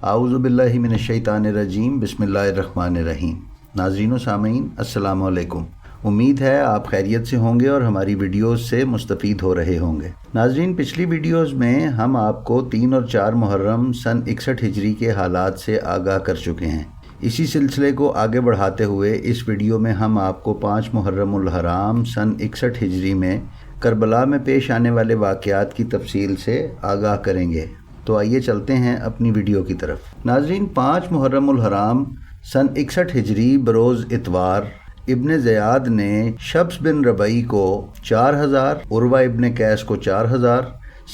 اعوذ باللہ من الشیطان الرجیم، بسم اللہ الرحمن الرحیم۔ ناظرین و سامعین، السلام علیکم۔ امید ہے آپ خیریت سے ہوں گے اور ہماری ویڈیوز سے مستفید ہو رہے ہوں گے۔ ناظرین، پچھلی ویڈیوز میں ہم آپ کو 3 اور 4 محرم سن 61 ہجری کے حالات سے آگاہ کر چکے ہیں۔ اسی سلسلے کو آگے بڑھاتے ہوئے اس ویڈیو میں ہم آپ کو 5 محرم الحرام سن 61 ہجری میں کربلا میں پیش آنے والے واقعات کی تفصیل سے آگاہ کریں گے۔ تو آئیے چلتے ہیں اپنی ویڈیو کی طرف۔ ناظرین، 5 محرم الحرام سن 61 ہجری بروز اتوار ابن زیاد نے شبس بن ربعی کو 4000، عروہ ابن قیس کو 4000،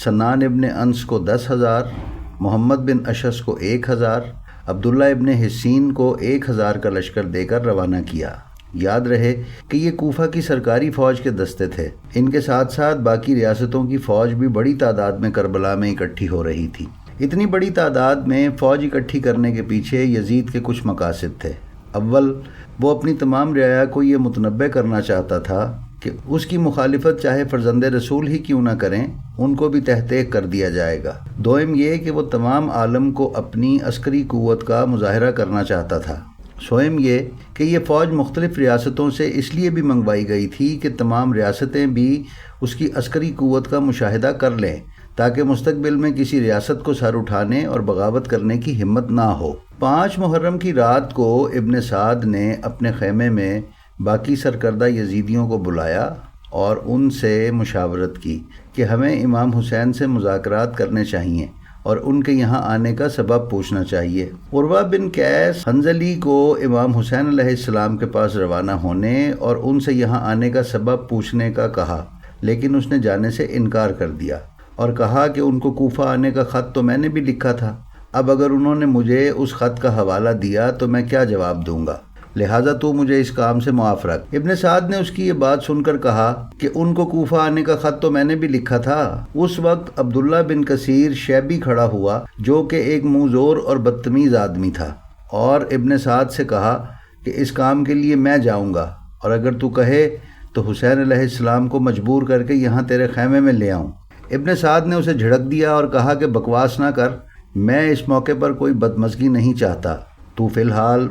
سنان ابن انس کو 10,000، محمد بن اشعث کو 1000، عبداللہ ابن حسین کو 1000 کا لشکر دے کر روانہ کیا۔ یاد رہے کہ یہ کوفہ کی سرکاری فوج کے دستے تھے۔ ان کے ساتھ ساتھ باقی ریاستوں کی فوج بھی بڑی تعداد میں کربلا میں اکٹھی ہو رہی تھی۔ اتنی بڑی تعداد میں فوج اکٹھی کرنے کے پیچھے یزید کے کچھ مقاصد تھے۔ اول، وہ اپنی تمام رعایا کو یہ متنبع کرنا چاہتا تھا کہ اس کی مخالفت چاہے فرزند رسول ہی کیوں نہ کریں، ان کو بھی تحت کر دیا جائے گا۔ دوم یہ کہ وہ تمام عالم کو اپنی عسکری قوت کا مظاہرہ کرنا چاہتا تھا۔ سوئم یہ کہ یہ فوج مختلف ریاستوں سے اس لیے بھی منگوائی گئی تھی کہ تمام ریاستیں بھی اس کی عسکری قوت کا مشاہدہ کر لیں تاکہ مستقبل میں کسی ریاست کو سر اٹھانے اور بغاوت کرنے کی ہمت نہ ہو۔ 5 محرم کی رات کو ابن سعد نے اپنے خیمے میں باقی سرکردہ یزیدیوں کو بلایا اور ان سے مشاورت کی کہ ہمیں امام حسین سے مذاکرات کرنے چاہیے اور ان کے یہاں آنے کا سبب پوچھنا چاہیے۔ عروہ بن قیس حنظلی کو امام حسین علیہ السلام کے پاس روانہ ہونے اور ان سے یہاں آنے کا سبب پوچھنے کا کہا، لیکن اس نے جانے سے انکار کر دیا اور کہا کہ ان کو کوفہ آنے کا خط تو میں نے بھی لکھا تھا، اب اگر انہوں نے مجھے اس خط کا حوالہ دیا تو میں کیا جواب دوں گا، لہٰذا تو مجھے اس کام سے معاف رکھ۔ ابن سعد نے اس کی یہ بات سن کر کہا کہ ان کو کوفہ آنے کا خط تو میں نے بھی لکھا تھا۔ اس وقت عبداللہ بن کثیر شیبی کھڑا ہوا جو کہ ایک منہ زور اور بدتمیز آدمی تھا، اور ابن سعد سے کہا کہ اس کام کے لیے میں جاؤں گا، اور اگر تو کہے تو حسین علیہ السلام کو مجبور کر کے یہاں تیرے خیمے میں لے آؤں۔ ابن سعد نے اسے جھڑک دیا اور کہا کہ بکواس نہ کر، میں اس موقع پر کوئی بدمزگی نہیں چاہتا، تو فی الحال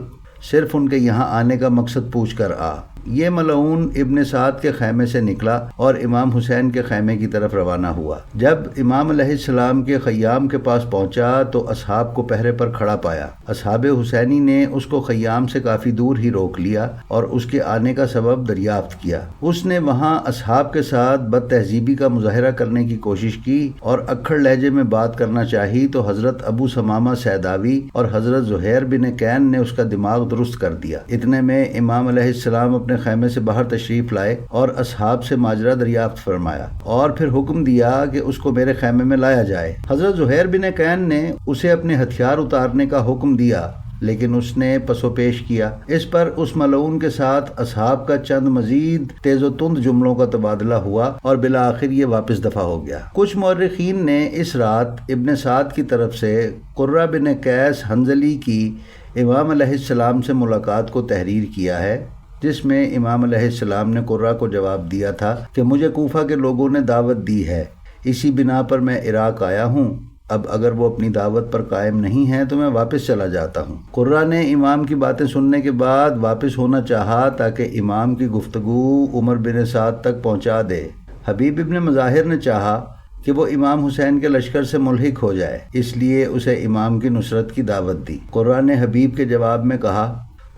صرف ان کے یہاں آنے کا مقصد پوچھ کر آ۔ یہ ملعون ابن سعد کے خیمے سے نکلا اور امام حسین کے خیمے کی طرف روانہ ہوا۔ جب امام علیہ السلام کے خیام کے پاس پہنچا تو اصحاب کو پہرے پر کھڑا پایا۔ اصحاب حسینی نے اس کو خیام سے کافی دور ہی روک لیا اور اس کے آنے کا سبب دریافت کیا۔ اس نے وہاں اصحاب کے ساتھ بد تہذیبی کا مظاہرہ کرنے کی کوشش کی اور اکھڑ لہجے میں بات کرنا چاہی تو حضرت ابو ثمامہ سیداوی اور حضرت زہیر بن کین نے اس کا دماغ درست کر دیا۔ اتنے میں امام علیہ السلام اپنے خیمے سے باہر تشریف لائے اور اصحاب سے ماجرا دریافت فرمایا اور پھر حکم دیا کہ اس کو میرے خیمے میں لایا جائے۔ حضرت زہیر بن کین نے اسے اپنے ہتھیار اتارنے کا حکم دیا، لیکن اس نے پس و پیش کیا۔ اس پر اس ملعون کے ساتھ اصحاب کا چند مزید تیز و تند جملوں کا تبادلہ ہوا اور بالآخر یہ واپس دفع ہو گیا۔ کچھ مورخین نے اس رات ابن سعد کی طرف سے قرہ بن قیس حنظلی کی امام علیہ السلام سے ملاقات کو تحریر کیا ہے، جس میں امام علیہ السلام نے قرہ کو جواب دیا تھا کہ مجھے کوفہ کے لوگوں نے دعوت دی ہے، اسی بنا پر میں عراق آیا ہوں، اب اگر وہ اپنی دعوت پر قائم نہیں ہیں تو میں واپس چلا جاتا ہوں۔ قرہ نے امام کی باتیں سننے کے بعد واپس ہونا چاہا تاکہ امام کی گفتگو عمر بن سعد تک پہنچا دے۔ حبیب ابن مظاہر نے چاہا کہ وہ امام حسین کے لشکر سے ملحق ہو جائے، اس لیے اسے امام کی نصرت کی دعوت دی۔ قرہ نے حبیب کے جواب میں کہا،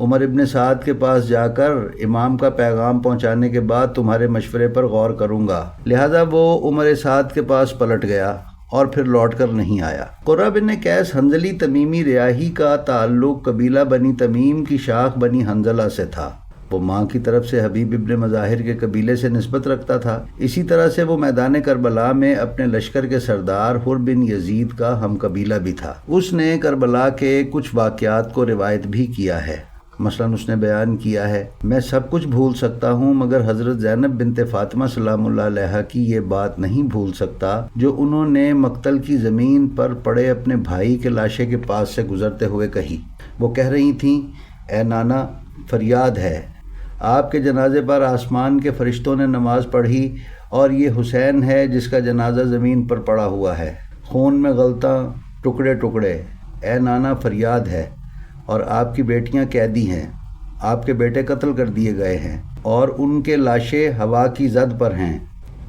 عمر ابن سعد کے پاس جا کر امام کا پیغام پہنچانے کے بعد تمہارے مشورے پر غور کروں گا۔ لہذا وہ عمر سعد کے پاس پلٹ گیا اور پھر لوٹ کر نہیں آیا۔ قرہ بن قیس حنظلی تمیمی رہائی کا تعلق قبیلہ بنی تمیم کی شاخ بنی حنظلہ سے تھا۔ وہ ماں کی طرف سے حبیب ابن مظاہر کے قبیلے سے نسبت رکھتا تھا۔ اسی طرح سے وہ میدان کربلا میں اپنے لشکر کے سردار حر بن یزید کا ہم قبیلہ بھی تھا۔ اس نے کربلا کے کچھ واقعات کو روایت بھی کیا ہے۔ مثلاً اس نے بیان کیا ہے، میں سب کچھ بھول سکتا ہوں مگر حضرت زینب بنت فاطمہ سلام اللہ علیہا کی یہ بات نہیں بھول سکتا جو انہوں نے مقتل کی زمین پر پڑے اپنے بھائی کے لاشے کے پاس سے گزرتے ہوئے کہی۔ وہ کہہ رہی تھیں، اے نانا، فریاد ہے، آپ کے جنازے پر آسمان کے فرشتوں نے نماز پڑھی اور یہ حسین ہے جس کا جنازہ زمین پر پڑا ہوا ہے، خون میں غلطاں، ٹکڑے ٹکڑے، اے نانا فریاد ہے اور آپ کی بیٹیاں قیدی ہیں، آپ کے بیٹے قتل کر دیے گئے ہیں اور ان کے لاشیں ہوا کی زد پر ہیں۔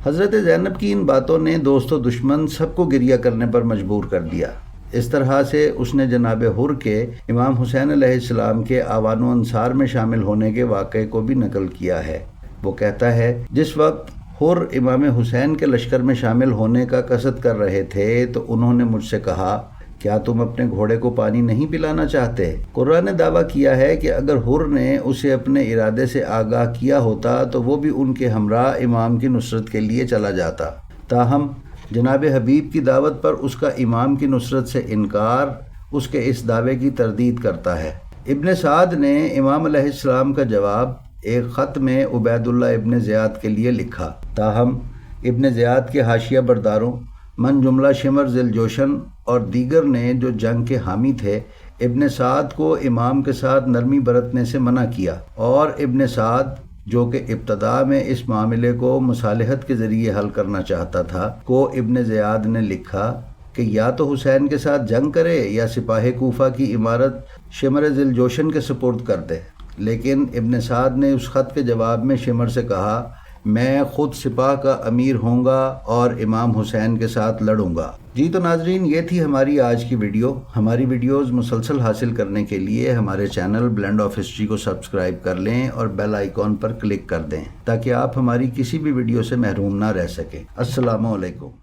حضرت زینب کی ان باتوں نے دوست و دشمن سب کو گریہ کرنے پر مجبور کر دیا۔ اس طرح سے اس نے جناب حر کے امام حسین علیہ السلام کے آوان و انصار میں شامل ہونے کے واقعے کو بھی نقل کیا ہے۔ وہ کہتا ہے، جس وقت حر امام حسین کے لشکر میں شامل ہونے کا قصد کر رہے تھے تو انہوں نے مجھ سے کہا، کیا تم اپنے گھوڑے کو پانی نہیں پلانا چاہتے؟ قرآن نے دعویٰ کیا ہے کہ اگر حر نے اسے اپنے ارادے سے آگاہ کیا ہوتا تو وہ بھی ان کے ہمراہ امام کی نصرت کے لیے چلا جاتا۔ تاہم جناب حبیب کی دعوت پر اس کا امام کی نصرت سے انکار اس کے اس دعوے کی تردید کرتا ہے۔ ابن سعد نے امام علیہ السلام کا جواب ایک خط میں عبید اللہ ابن زیاد کے لیے لکھا۔ تاہم ابن زیاد کے حاشیہ برداروں من جملہ شمر ذیل جوشن اور دیگر نے جو جنگ کے حامی تھے، ابن سعد کو امام کے ساتھ نرمی برتنے سے منع کیا، اور ابن سعد جو کہ ابتدا میں اس معاملے کو مصالحت کے ذریعے حل کرنا چاہتا تھا، کو ابن زیاد نے لکھا کہ یا تو حسین کے ساتھ جنگ کرے یا سپاہ کوفہ کی عمارت شمر ذیل جوشن کے سپرد کر دے۔ لیکن ابن سعد نے اس خط کے جواب میں شمر سے کہا، میں خود سپاہ کا امیر ہوں گا اور امام حسین کے ساتھ لڑوں گا۔ جی تو ناظرین، یہ تھی ہماری آج کی ویڈیو۔ ہماری ویڈیوز مسلسل حاصل کرنے کے لیے ہمارے چینل بلینڈ آف ہسٹری کو سبسکرائب کر لیں اور بیل آئیکن پر کلک کر دیں تاکہ آپ ہماری کسی بھی ویڈیو سے محروم نہ رہ سکیں۔ السلام علیکم۔